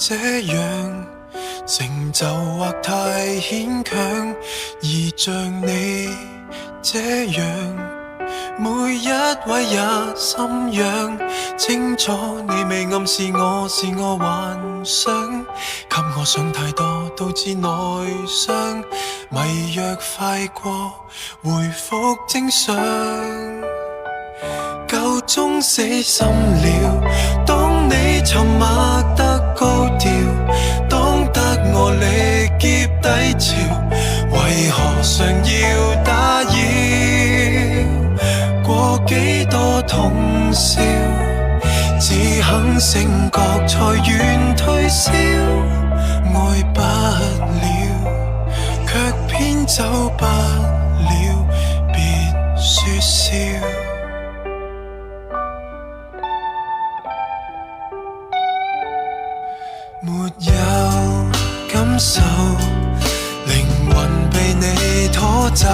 這樣，成就或太牽強，而像你這樣，每一位也心癢。清楚你未暗示我是我幻想，給我想太多導致內傷，迷藥快過回復正常，夠鐘死心了。當你沉默得高調，當得我力竭低潮，為何常要打擾？過幾多通宵，只肯醒覺才願退燒，愛不了，卻偏走不了，別說笑。沒有感受，靈魂被你拖走，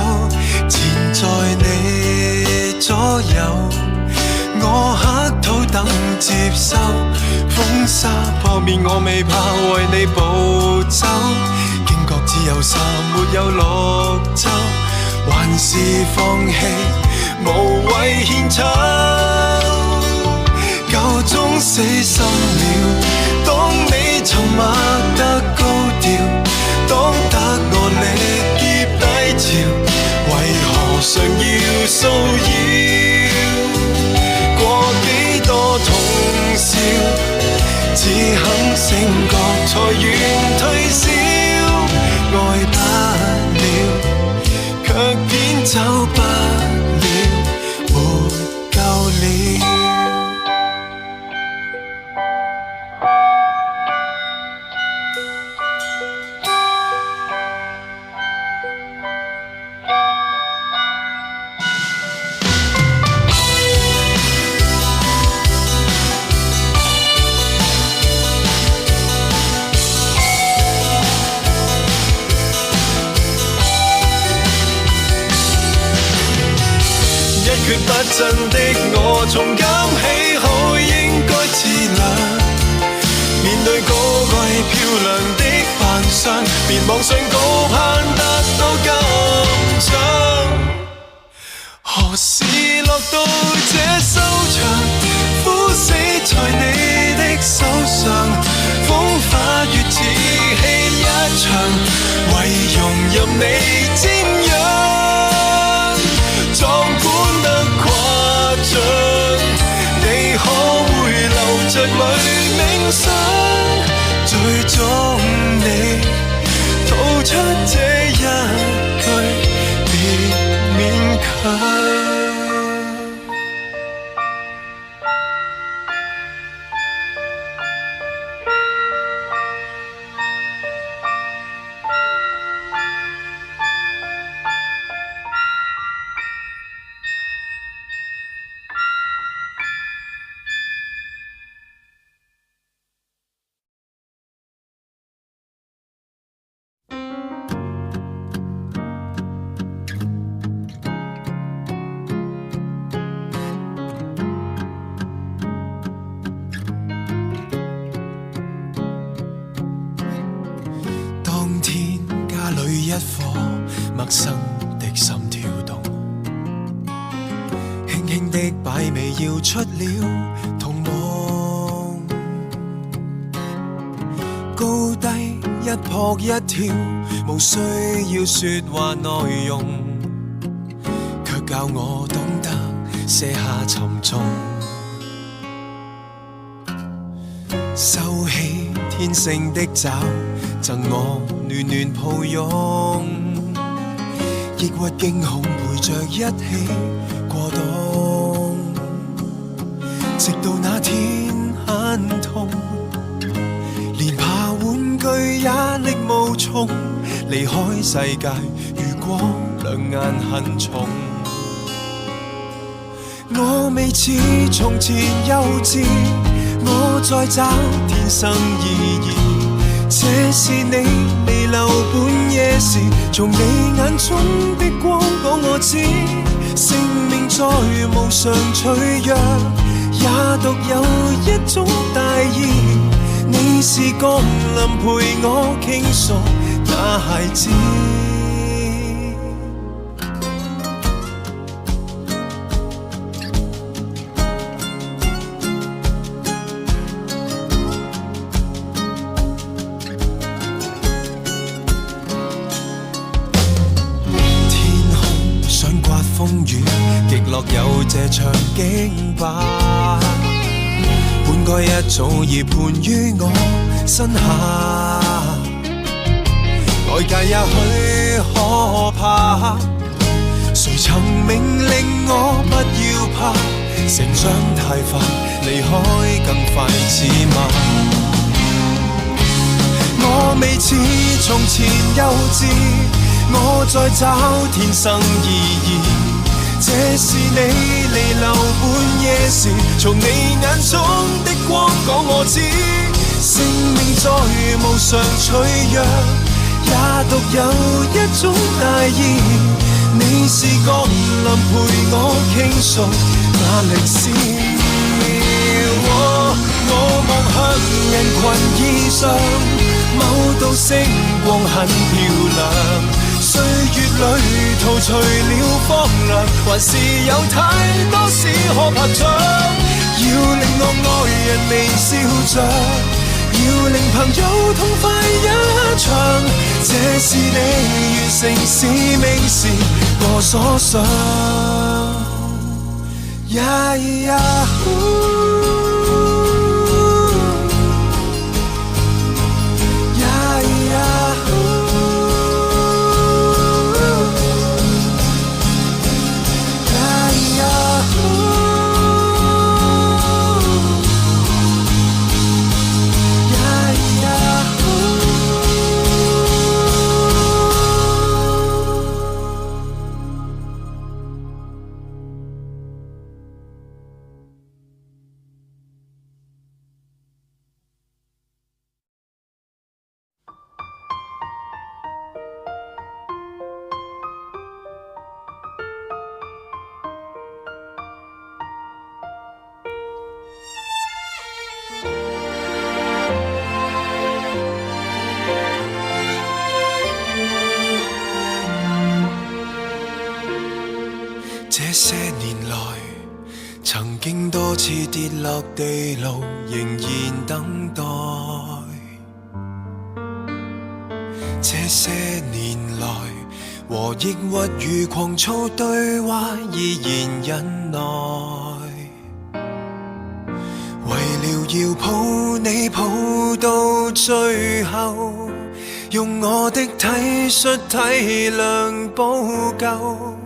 纏在你左右，我乞討等接收。風沙破滅我未怕，為你暴走，驚覺只有沙沒有綠洲，還是放棄無謂獻醜，夠鐘死心了。當你沉默得高調，當得我力竭低潮，為何常要騷擾？過幾多通宵，只肯醒覺才願退燒，愛不了，卻偏走不了，沒夠了。決不振的我，從今起好應該自律，面對高貴漂亮的扮相，別妄想高攀得到金獎。何時落到這收場？枯死在你的手上，風化月似戲一場，為容任你瞻仰，壯觀得誇張，你可會留着淚冥想？最終你吐出這一句，別勉強。一顆陌生的心跳動，輕輕的擺尾要出了童夢，高低一撲一跳，無需要說話內容，卻教我懂得卸下沉重，收起天性的爪，贈我暖暖抱擁，抑鬱驚恐陪着一起過冬，直到那天很痛，連爬玩具也力無從，離開世界如果兩眼很重，我未似從前幼稚，我在找天生意義，這是你未留半夜時，從你眼中的光講我知，生命再無常脆弱，也獨有一種大義，你是是降臨陪我傾訴那孩子。風雨極樂有這場景吧，本該一早已判於我身下。外界也許可怕，誰曾命令我不要怕？成長太快，離開更快似馬。我未似從前幼稚，我在找天生意義。這是你彌留半夜時，從你眼中的光講我知，生命在無常脆弱，也獨有一種大義。你是降臨陪我傾訴那歷史。我望向人群以上，某道星光很漂亮。歲月裏陶除了荒涼，還是有太多事可拍掌。要令我愛人微笑着，要令朋友痛快一場。這是你完成使命時我所想。呀呀這些年來，曾經多次跌落地牢，仍然等待。這些年來，和抑鬱與狂躁對話，依然忍耐。為了要抱你抱到最後，用我的體恤體諒補救。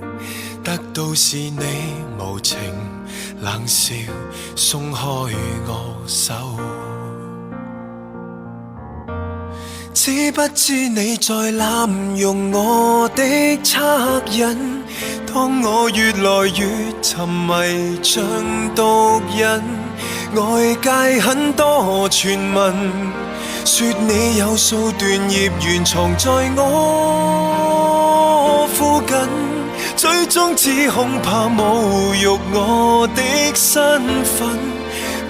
得到是你無情冷笑，鬆開我手。知不知你在濫用我的惻隱？當我越來越沉迷像毒癮，外界很多傳聞，說你有數段孽緣藏在我附近。最終只恐怕侮辱我的身份，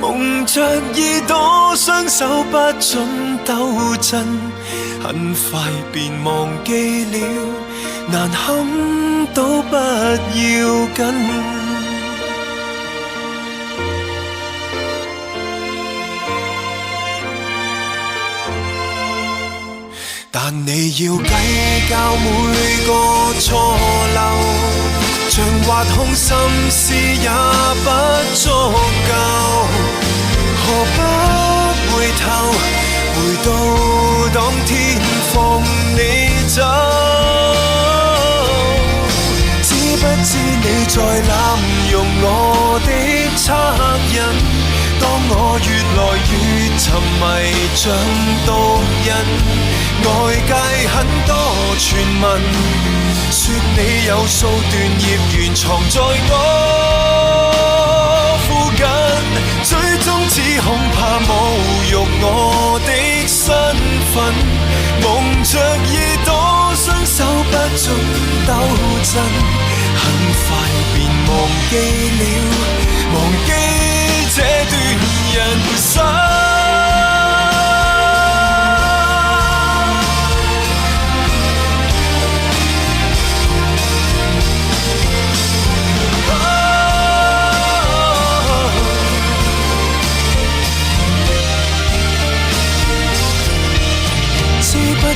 蒙着耳朵雙手不准抖震，很快便忘記了，難堪都不要緊。但你要計較每個錯漏，像挖空心思也不足夠，何不回頭，回到當天放你走？知不知你在濫用我的惻隱？當我越來越沉迷像毒癮，外界很多傳聞，說你有數段孽緣藏在我附近，最終只恐怕侮辱我的身份，蒙着耳朵雙手不准抖震，很快便忘記了，忘記這段人生。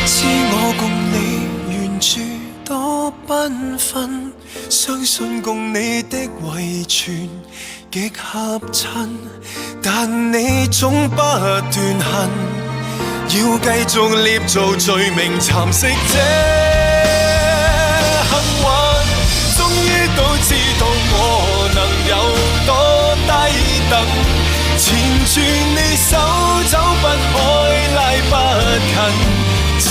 知我共你原著多繽紛，相信共你的遺傳極合襯，但你總不斷恨，要繼續捏造罪名蠶食這幸運。終於都知道我能有多低等，纏住你手走不開拉不近，只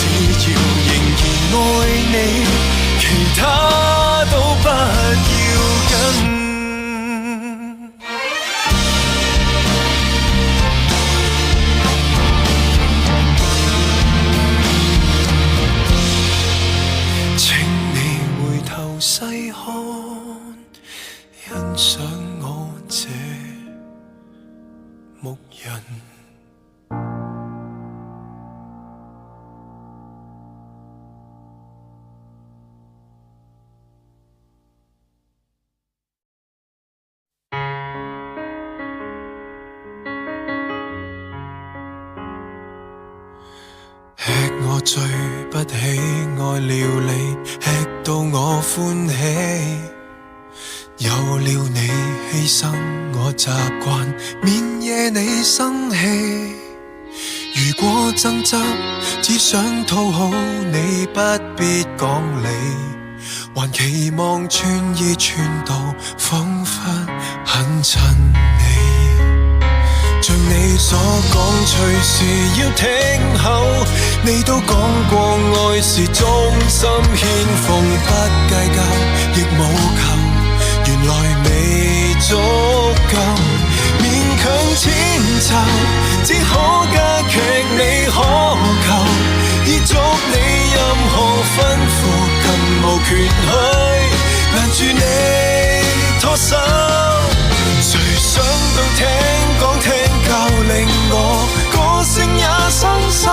要仍然愛你，其他都不要緊。請你回頭細看，欣賞我這牧人。吃我最不喜愛料理，吃到我歡喜。有了你犧牲我習慣，免惹你生氣。如果爭執只想討好你，不必講理，還期望穿衣穿到彷彿很襯你。像你所講，隨時要聽候。你都講過愛是忠心獻奉，不計較亦無求。原來未足夠，勉強遷就，只可加劇你渴求。依足你任何吩咐，更無權去攔住你拖手。誰想到聽講聽教令我歌聲也生鏽，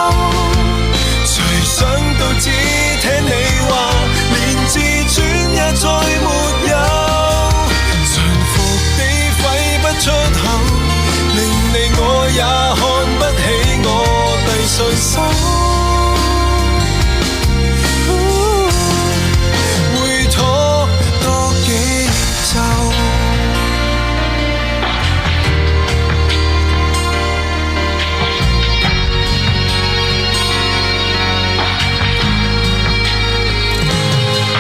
誰想到只聽你話，連自尊也再沒有，馴服地揮不出口，令你我也看不起我遞上手。會拖多幾週。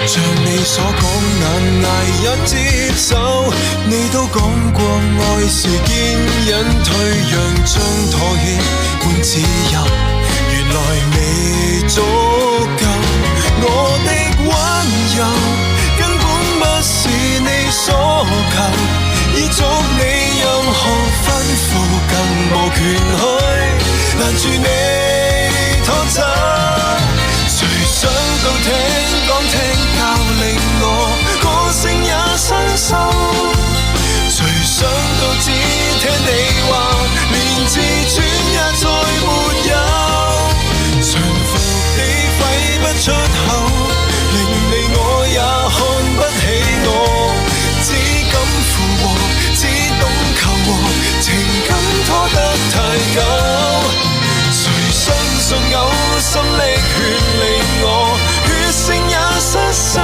像你所講，難捱也接受。你都講過愛是堅忍退讓，將妥協換自由。原來未足夠，我的溫柔根本不是你所求。依足你任何吩咐，更無權去攔住你拖走。誰想到聽講聽教令我歌聲也生鏽，誰想到只聽你話，連自尊也再沒有，馴服地揮不出口，令你我也看不起我，只敢附和，只懂求和，情感拖得太久。誰相信有心瀝血令我血性也失手，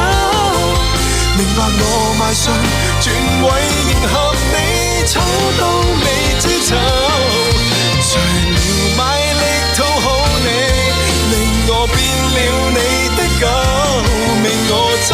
明白我邁上轉位迎合你，醜都未知醜，除了賣力討好你，令我變了你的狗，命我走。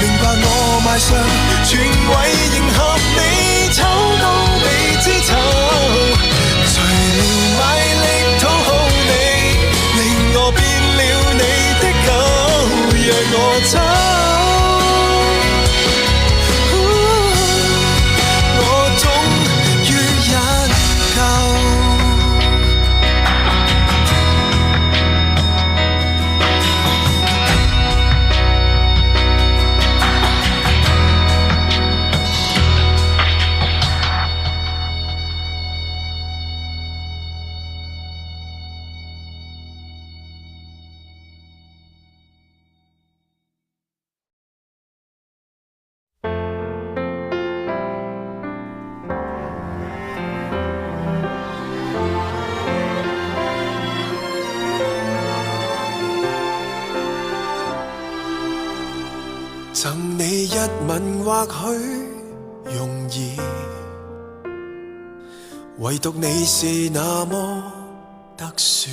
明白我邁上全位迎合你，醜都未知醜，除了賣力討好你，令我變了你的狗，讓我走。我終於忍夠。贈你一吻或許容易，唯獨你是那麼特殊，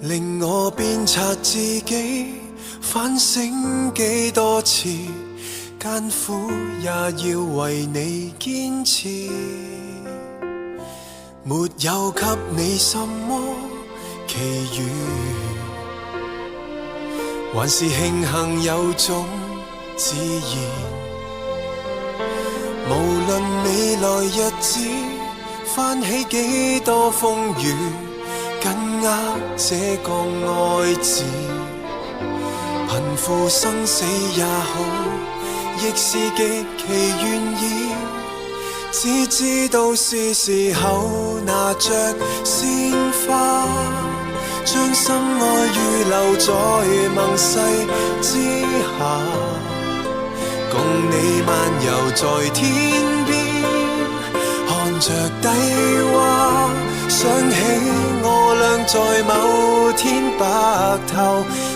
令我鞭策自己反省幾多次，艱苦也要為你堅持，沒有給你什麼奇遇，還是慶幸有種自然。無論未來日子翻起幾多風雨，緊握這個愛字，貧富生死也好，亦是極其願意。只知道是時候拿着鮮花，將心愛預留在盟誓之下，共你漫遊在天邊，看着低洼，想起我倆在某天白頭，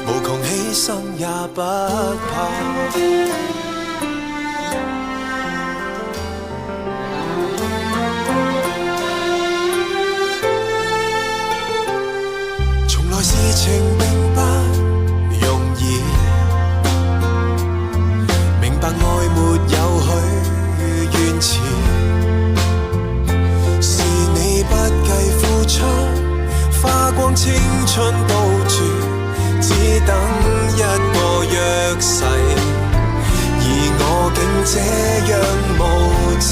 無窮犧牲也不怕。事情並不容易，明白愛沒有許願池，是你不計付出，花光青春抱住，只等一個約誓，而我竟這樣無知，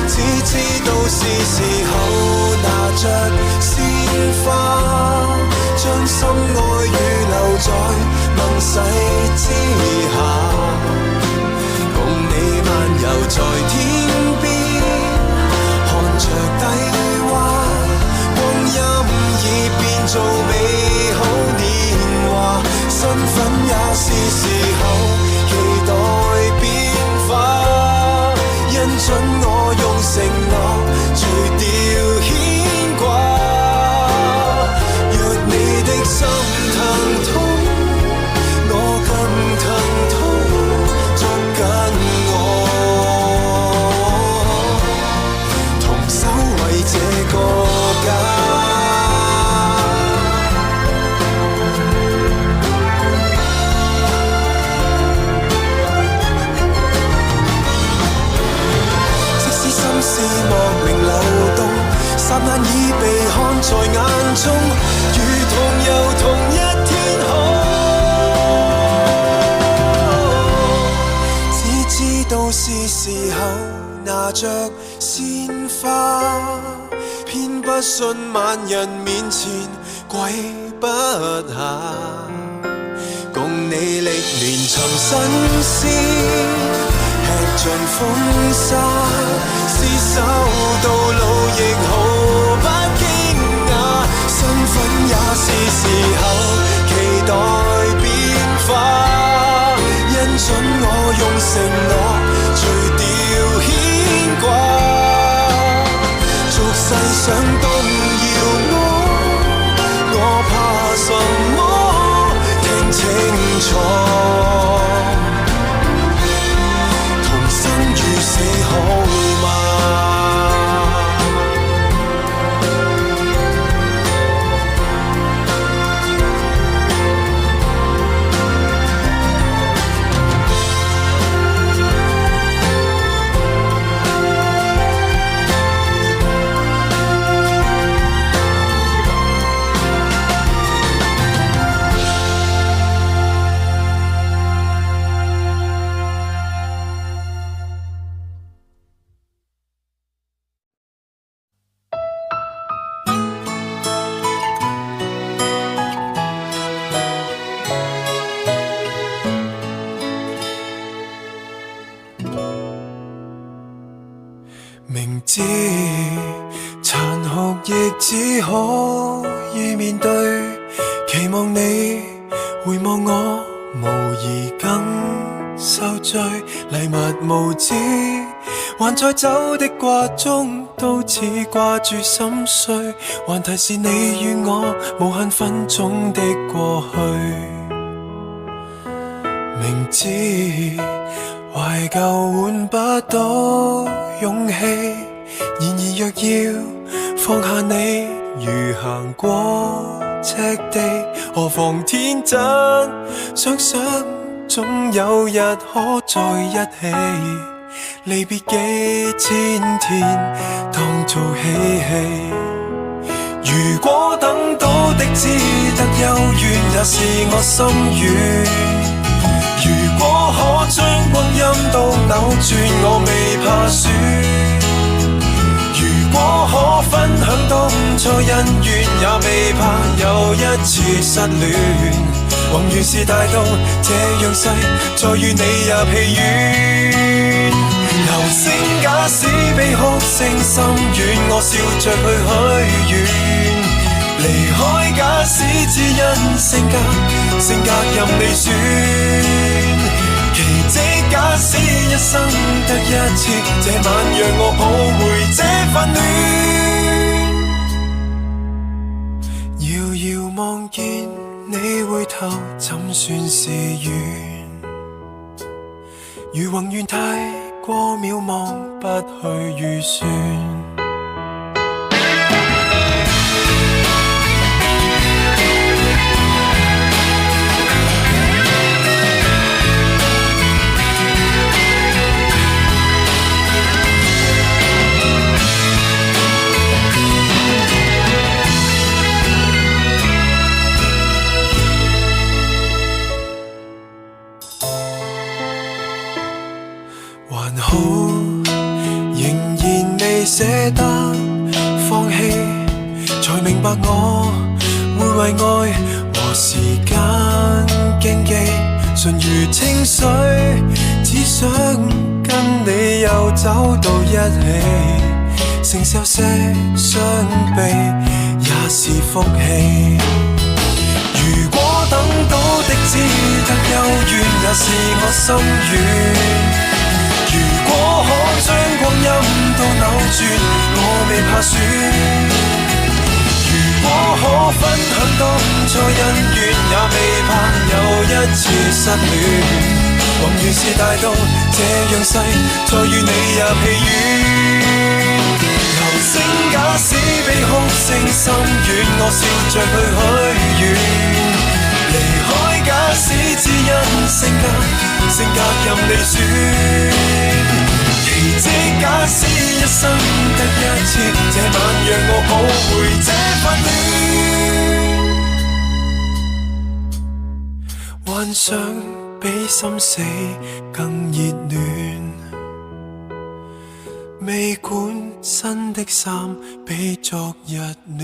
只知道是時候拿着鮮花，將心愛預留在盟誓之下，共你漫遊在天邊，看着低洼，光陰已變做美好年華，身份也是時候期待變化，因準我用承諾除掉牽掛，若你的心疼痛，我更疼痛，捉緊我，同守衛這個家。是莫名流動，霎眼已被看在眼中，如同遊同一天空。只知道是時候拿着鮮花，偏不信萬人面前跪不下，共你歷練尋新鮮，吃盡風沙，廝守到老亦毫不驚訝，身份也是時候期待變化，因準我用承諾除掉牽掛，俗世想動搖我怕什麼？聽清楚，與死好嗎？明知殘酷亦只可以面對，期望你回望我，無疑更受罪。禮物無知，還在走的掛中，都似掛住心碎，還提示你與我無限分鐘的過去。明知懷舊換不到勇氣，然而若要放下你，如行過赤地，何妨天真，想想總有日可在一起。離別幾千天，當做嬉戲。如果等到的只得幽怨，也是我心願。如果可將光陰都扭轉，我未怕輸。如果可分享當初恩怨，也未怕又一次失戀。宏願是大到這樣細，再與你也疲軟。流星假使悲哭聲心軟，我笑着去許願。離開假使只因性格任你選。奇蹟假使一生得一次，這晚讓我抱回這份戀。遙遙望見你回頭，怎算是緣？如宏願太過渺茫，不去預算。還好，仍然未捨得放棄，才明白我會為愛和時間競技。純如清水，只想跟你又走到一起，承受些傷悲也是福氣。如果等到的只得幽怨，也是我心願。如果可將光陰都扭轉，我未怕輸。如果可分享當初恩怨，也未怕又一次失戀。宏願是大到這樣細，再與你也疲軟。流星假使悲哭聲心軟，我笑着去許願。離開假使只因性格任你選。奇蹟假使一生得一次，這晚讓我抱回這份戀。幻想比心死更熱戀，未管新的衫比昨日暖。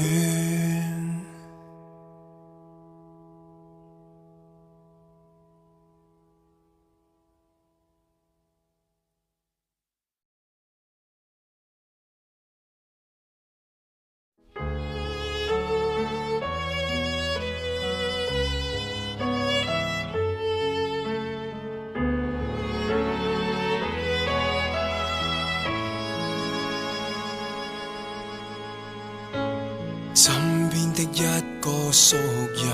身邊的一個熟人，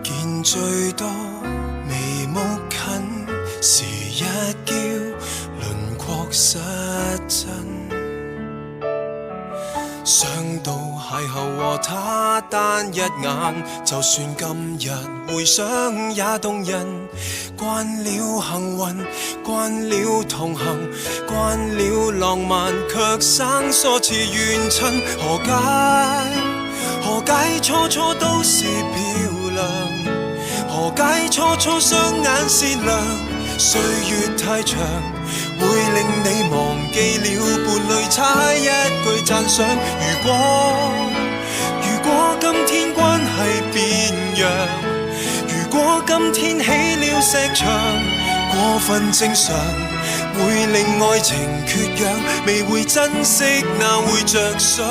見最多眉目近，時一叫輪廓失真。想到邂逅和他單一眼，就算今日回想也動人。慣了幸運，慣了同行，慣了浪漫，卻生疏似怨親。何解初初都是漂亮？何解初初雙眼善良？歲月太長，會令你忘記了伴侶差一句讚賞。如果今天關係變樣，如果今天起了石牆，過分正常，會令愛情缺氧，未會珍惜哪會着想。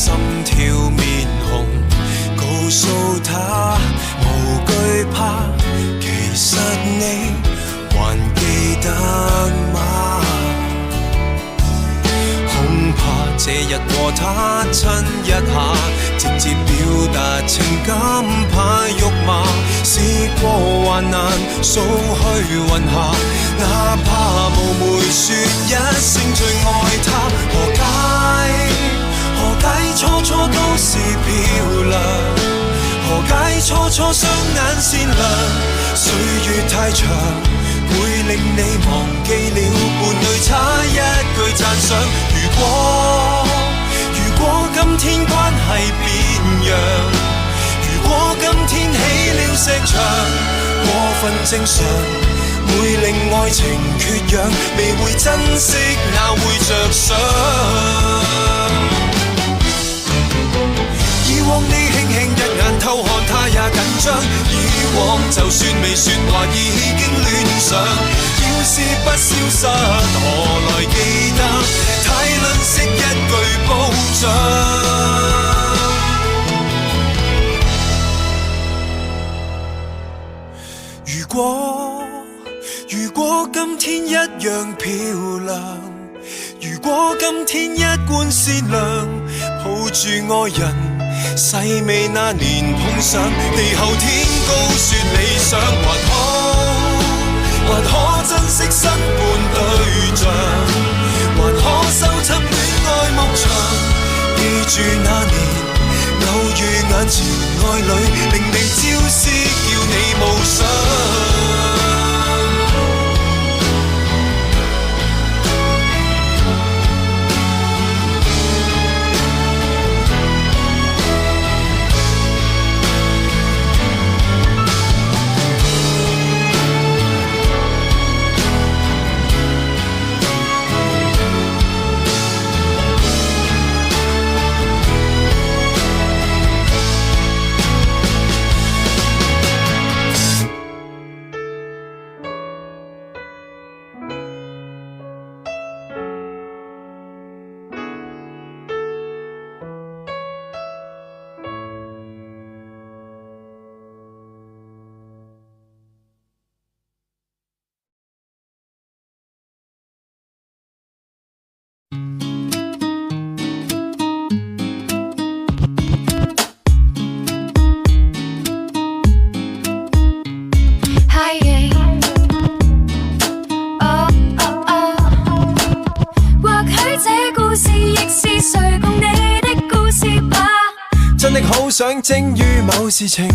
心跳面紅，告訴他無懼怕，其實你還記得嗎？恐怕這日和他親一下，直接表達情感怕辱罵，試過患難掃去雲霞，哪怕冒昧說一聲最愛他。何解初初都是漂亮？何解初初雙眼善良？歲月太長，會令你忘記了伴侶差一句讚賞。如果今天關係變樣，如果今天起了石牆，過分正常，會令愛情缺氧，未會珍惜哪會着想。以往你輕輕一眼偷看他也緊張，以往就算未說話已經戀上，要是不消失何來記得，太吝嗇一句褒獎。如果今天一樣漂亮，如果今天一貫善良，抱住愛人細味那年碰上，地後天高說理想，還可珍惜新伴對象，還可收葺戀愛牧場，記住那年偶遇眼前愛侶，令你朝思叫你夢想。想精於某事情，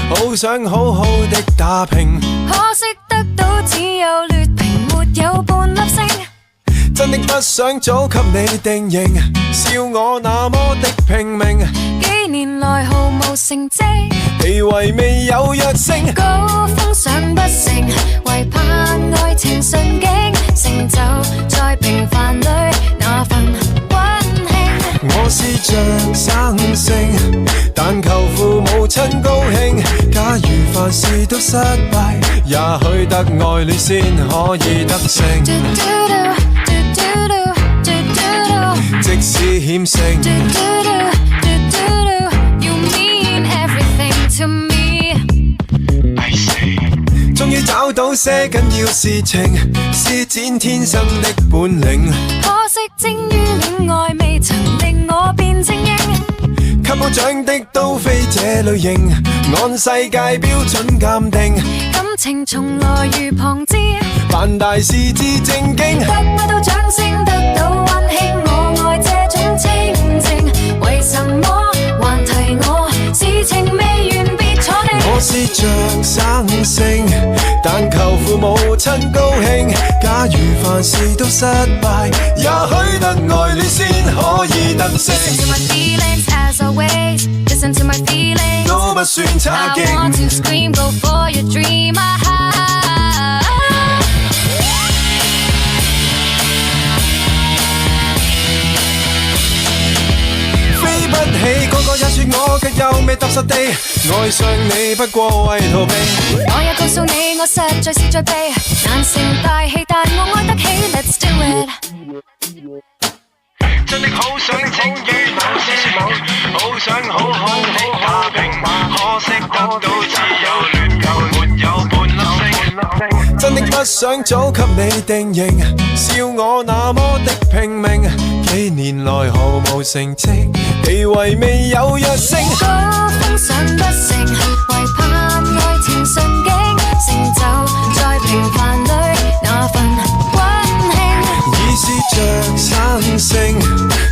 好想好好的打拼，可惜得到只有劣評，沒有半粒星。真的不想早給你定型，笑我那麼的拼命，幾年來毫無成績，地位未有躍升，高峰上不成，唯怕愛情順境，成就在平凡裏那份溫馨。我是像生性，但求父母親高興，假如凡事都失敗，也許得愛戀先可以得勝。即使險勝， You mean everything to me。 終於找到些緊要事情，施展天生的本領，可惜精於戀愛未曾令我變精英，給我獎的都非這類型，按世界標準鑑定，感情從來如旁支，辦大事至正經，得不到掌聲，得到溫馨，我愛這種清靜，為什麼還提我？事情未完別坐定。我是像生性，但求父母親高興，假如凡事都失敗，也許得愛戀先可以得勝。 Listen to my feelings as always, listen to my feelings， 都不算差勁。 I want to scream, go for your dream, ah。 飛不起，個個也說我卻又未踏實地愛上你，不過為逃避。我也告訴你，我實在是在避，難成大器，但我愛得起。Let's do it。真的好想精於某事情，好想好好的打拼，可惜得到只有亂舊，沒有半粒星。真的不想早給你定型，笑我那麼的拼命，幾年來毫無成績，地位未有躍升。高峰上不成，為盼愛情順境，成就在平凡裏那份溫馨。已試着生性，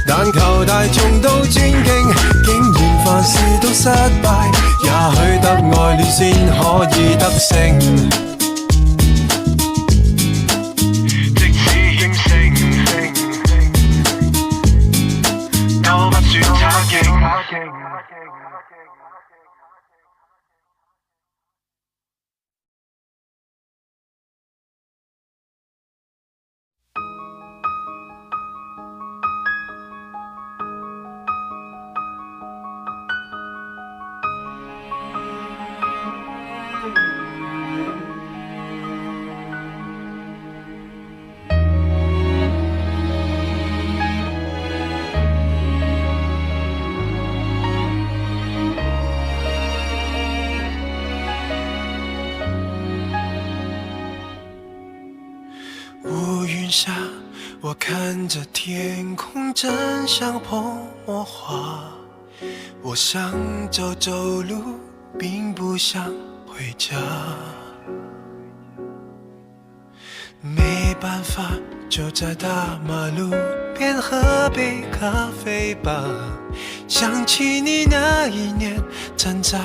但求大眾都尊敬，竟然凡事都失敗，也許得愛戀先可以得勝。即使險勝，都不算差勁。乌云下，我看着天空，真像破魔化。我想走走路，并不想回家。没办法，就在大马路边喝杯咖啡吧。想起你那一年，站在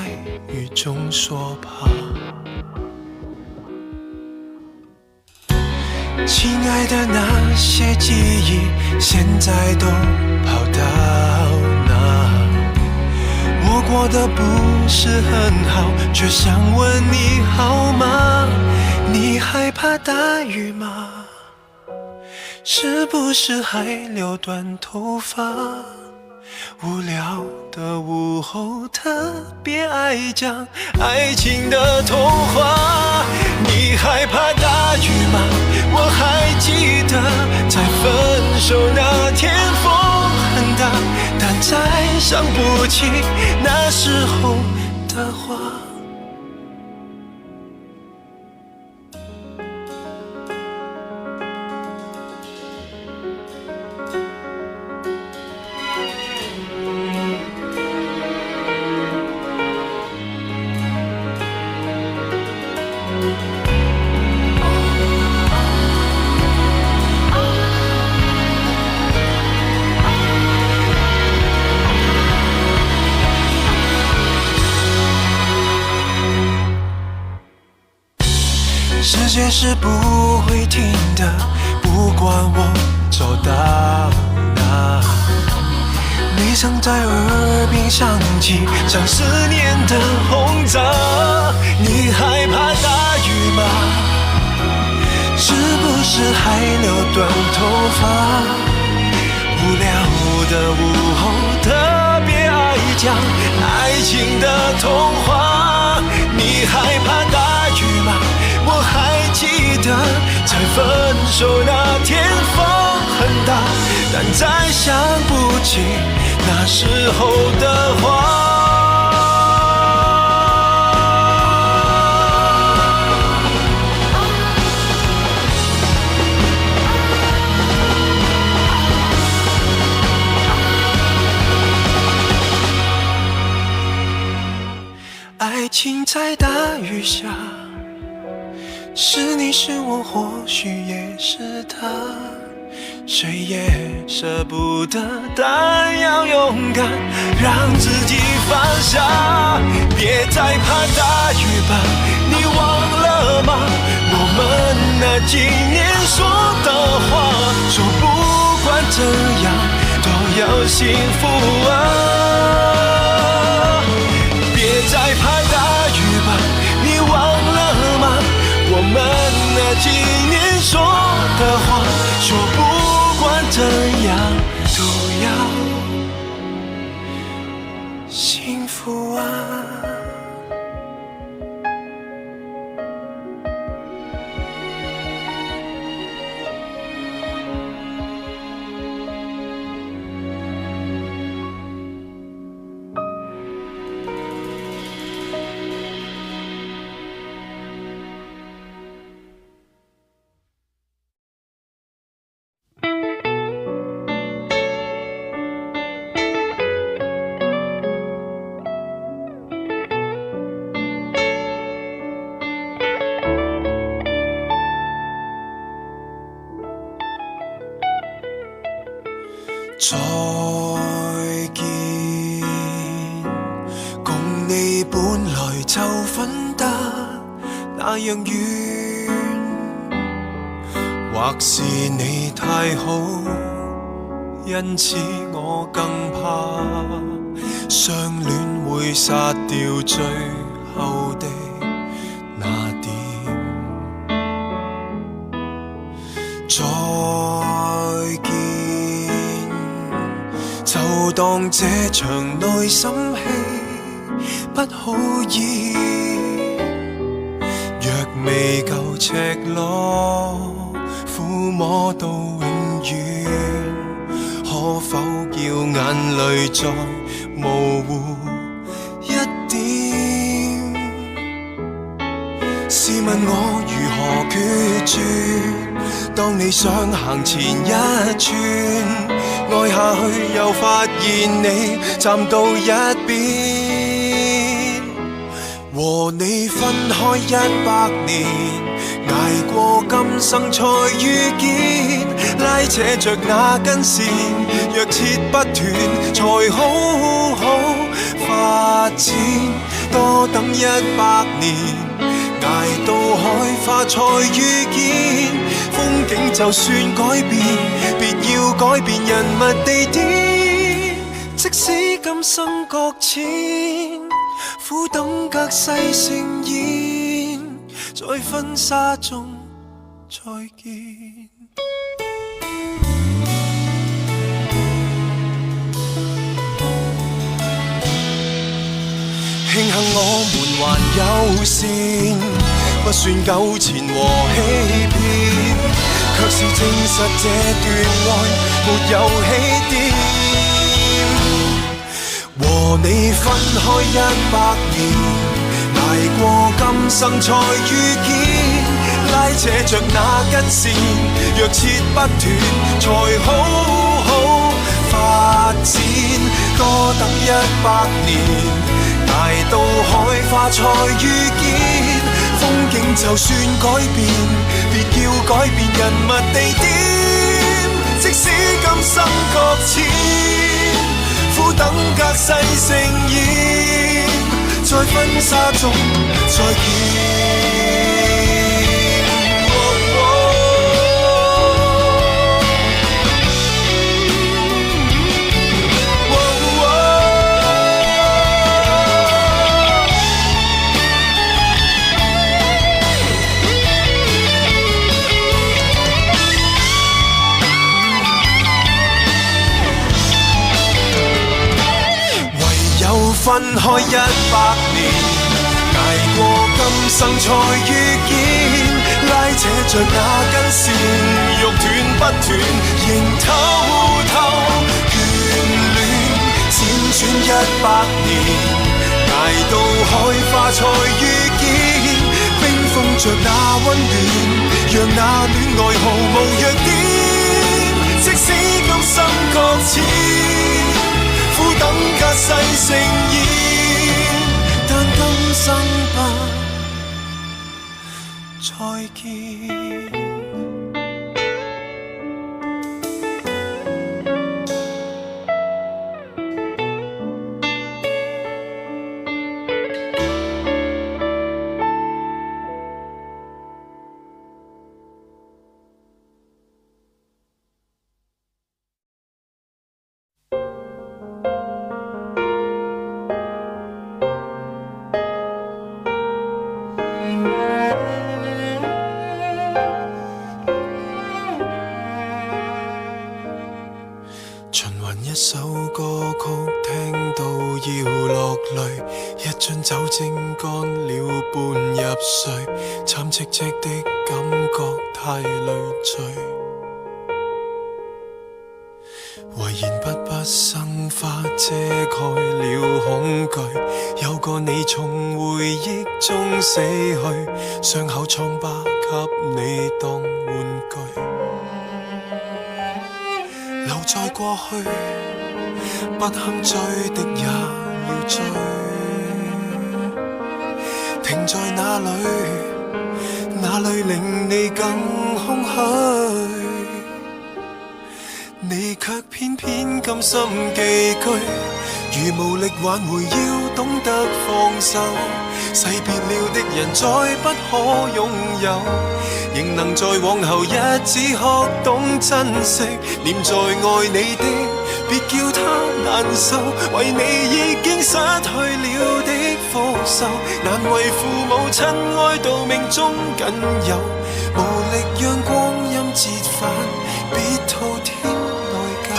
雨中说怕。亲爱的，那些记忆现在都跑到哪？我过得不是很好，却想问你好吗？你害怕大雨吗？是不是还留短头发？无聊的午后，特别爱讲爱情的童话。你害怕大雨吗？我还记得，在分手那天风很大，但再想不起那时候的话。世界是不会停的，不管我走到哪。你常在耳边响起，像思念的轰炸。你害怕大雨吗？是不是还留短头发？无聊的午后，特别爱讲爱情的童话。你害怕大雨吗？我还记得，在分手那天风很大，但再想不起那时候的话。爱情在大雨下，是你是我，或许也是他，谁也舍不得，但要勇敢让自己放下。别再怕大雨吧，你忘了吗？我们那几年说的话，说不管怎样都要幸福啊。别再怕大雨吧，你忘了吗？我们那几年说的话，说不管怎样都要幸福啊。再見，共你本來就分得那樣遠，或是你太好，因此我更怕相戀會殺掉最後的那點。再見，就當這場內心戲不好演，若未夠赤裸撫摸到永遠，可否叫眼淚再模糊一點？試問我如何決絕？當你想行前一寸，愛下去又發現你站到一邊。和你分開100年，捱過今生才遇見，拉扯着那根線，若切不斷才好好發展。多等100年，捱到海花才遇見。風景就算改變，別要改變人物地點。即使今生擱淺，苦等隔世盛宴，在婚紗中再見。慶幸我們還有線，不算糾纏和欺騙，卻是證實這段愛沒有起點。和你分開100年，捱過今生才遇見，拉扯着那根線，若切不斷才好好發展。多等100年，捱到海花才遇見。風景就算改變，別要改變人物地點。即使今生擱淺，苦等隔世盛宴，在婚紗中再見。分開100年，捱過今生才遇見，拉扯着那根線，欲斷不斷，仍偷偷眷戀。輾轉100年，捱到海花才遇見，冰封着那溫暖，讓那戀愛毫無弱點。即使今生擱淺，苦等隔世盛宴，但今生不再見。一首歌曲聽到要落淚，一樽酒精乾了半入睡，慘戚戚的感覺太累贅，遺言筆不生花遮蓋了恐懼，有個你從回憶中死去，傷口瘡疤給你當玩具，留在過去，不堪追的也要追，停在哪裏，哪裏令你更空虛？你卻偏偏甘心寄居。如無力挽回，要懂得放手。誓別了的人再不可擁有，仍能在往後日子學懂珍惜。念在愛你的，別叫他難受。為你已經失去了的福壽，難為父母親愛到命中僅有。無力讓光陰折返，別滔天內疚。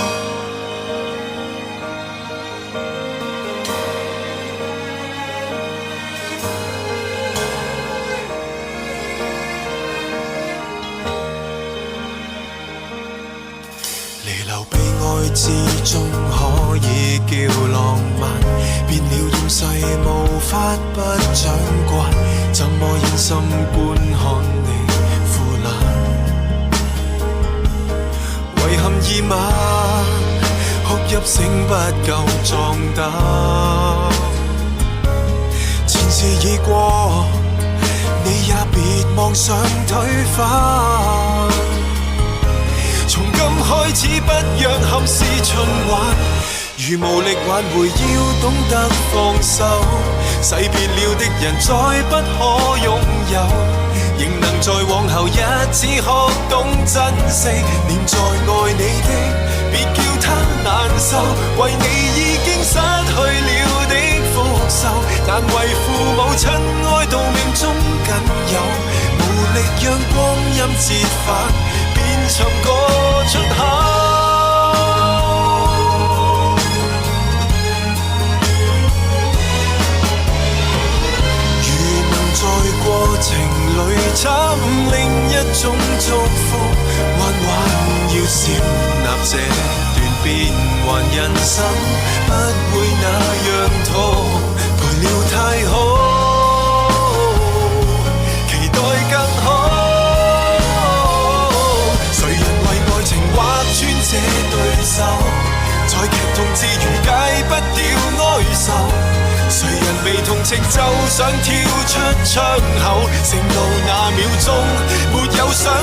離流悲哀之中可以叫浪漫，變了厭世無法不長慣，怎麼忍心觀看你腐爛？遺憾已晚，哭泣聲不夠壯膽。前事已過，你也別妄想推翻。從今開始不讓憾事循環，如無力挽回要懂得放手。誓別了的人再不可擁有，仍能在往後日子學懂珍惜。念在愛你的，別叫他難受。為你已經失去了的福壽，難為父母親愛到命中僅有。無力讓光陰折返，便尋個出口。如能在過程裏尋另一種祝福，還要接納這段變幻人生，不會那樣痛，陪了太好，期待更好。誰人為愛情劃穿這對手，在劇痛之餘戒不掉哀愁。誰人被同情就想跳出窗口，盛怒那秒鐘沒有想然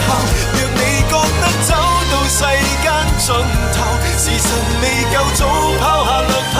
後。若你覺得走到世間盡頭，時辰未夠，早拋下略憑。